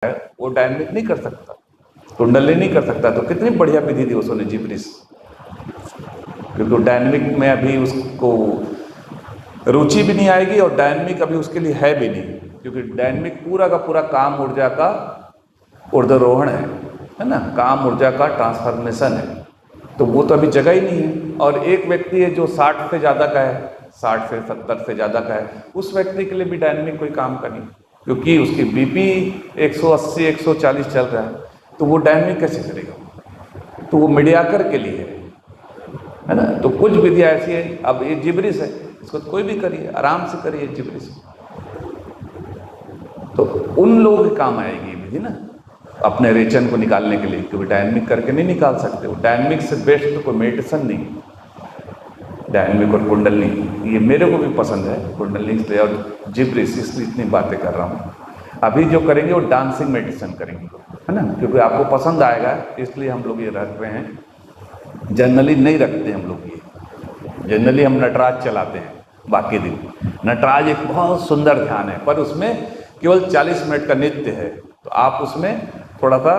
है वो डायनेमिक नहीं कर सकता, कुंडली नहीं कर सकता। तो कितनी बढ़िया विधि दी उसने जिब्रिस, क्योंकि डायनेमिक में अभी उसको रुचि भी नहीं आएगी और डायनेमिक अभी उसके लिए है भी नहीं, क्योंकि डायनेमिक पूरा का पूरा काम ऊर्जा का ऊर्ध्वरोहण है ना, काम ऊर्जा का ट्रांसफॉर्मेशन है। तो वो तो अभी जगह ही नहीं है। और एक व्यक्ति है जो 60 से ज़्यादा का है, 60 से 70 से ज़्यादा का है, उस व्यक्ति के लिए भी डायनेमिक कोई काम का नहीं, क्योंकि उसकी बीपी 180 140 चल रहा है, तो वो डायनेमिक कैसे करेगा? तो वो मीडियाकर के लिए है ना। तो कुछ विधियाँ ऐसी है, अब ये जिब्रिस है, इसको कोई भी करिए, आराम से करिए जिब्रिस, तो उन लोगों के काम आएगी विधि ना, अपने रेचन को निकालने के लिए, क्योंकि डायनेमिक करके नहीं निकाल सकते। वो डायनेमिक से बेस्ट तो कोई मेडिसिन नहीं, डायनेमिक और कुंडली, ये मेरे को भी पसंद है कुंडली इसलिए, और जिब्रिस इसलिए इतनी बातें कर रहा हूँ। अभी जो करेंगे वो डांसिंग मेडिसिन करेंगे, है ना, क्योंकि आपको पसंद आएगा, इसलिए हम लोग ये रख रहे हैं। जनरली नहीं रखते हम लोग ये, जनरली हम नटराज चलाते हैं बाकी दिन। नटराज एक बहुत सुंदर ध्यान है, पर उसमें केवल 40 मिनट का नृत्य है, तो आप उसमें थोड़ा सा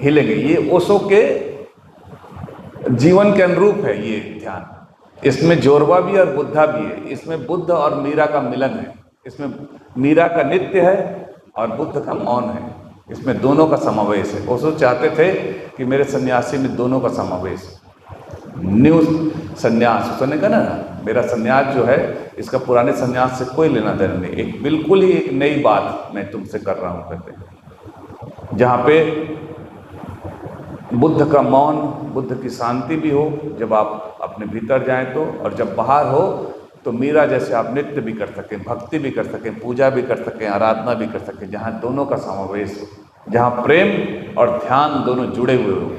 हिलेंगे। ये ओशो के जीवन के अनुरूप है ये ध्यान, इसमें जोरवा भी और बुद्धा भी है, इसमें बुद्ध और मीरा का मिलन है, इसमें मीरा का नृत्य है और बुद्ध का मौन है, इसमें दोनों का समावेश है। ओशो चाहते थे कि मेरे सन्यासी में दोनों का समावेश, न्यू सन्यास, उसने कहा ना मेरा सन्यास जो है इसका पुराने सन्यास से कोई लेना देना नहीं, एक बिल्कुल ही एक नई बात मैं तुमसे कर रहा हूँ कहते हैं, जहाँ पे बुद्ध का मौन, बुद्ध की शांति भी हो जब आप अपने भीतर जाएं तो, और जब बाहर हो तो मीरा जैसे आप नृत्य भी कर सकें, भक्ति भी कर सकें, पूजा भी कर सकें, आराधना भी कर सकें, जहाँ दोनों का समावेश हो, जहाँ प्रेम और ध्यान दोनों जुड़े हुए हो,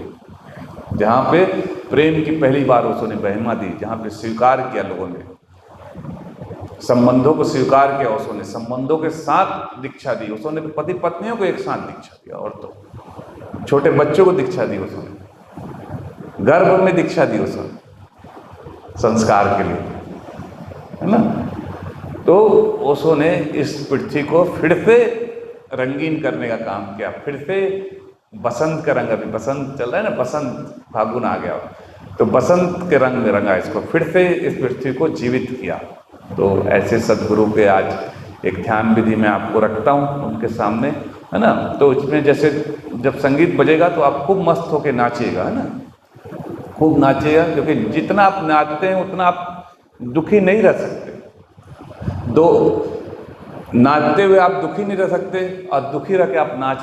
जहाँ पे प्रेम की पहली बार उसने महिमा दी, जहाँ पे स्वीकार किया लोगों ने, संबंधों को स्वीकार किया उसने, संबंधों के साथ दीक्षा दी उसने, पति पत्नियों को एक साथ दीक्षा दिया, और तो छोटे बच्चों को दीक्षा दी उसने, गर्भ में दीक्षा दी उसने संस्कार के लिए, है ना। तो ओशो ने इस पृथ्वी को फिर से रंगीन करने का काम किया, फिर से बसंत का रंग, अभी बसंत चल रहा है ना, बसंत फागुन आ गया, तो बसंत के रंग में रंगा इसको, फिर से इस पृथ्वी को जीवित किया। तो ऐसे सदगुरु के आज एक ध्यान विधि मैं आपको रखता हूँ उनके सामने, है ना। तो इसमें जैसे जब संगीत बजेगा तो आप खूब मस्त होके नाचिएगा, है ना, खूब नाचिएगा, क्योंकि जितना आप नाचते हैं उतना आप दुखी नहीं रह सकते। नाचते हुए आप दुखी नहीं रह सकते, और दुखी रह के आप नाच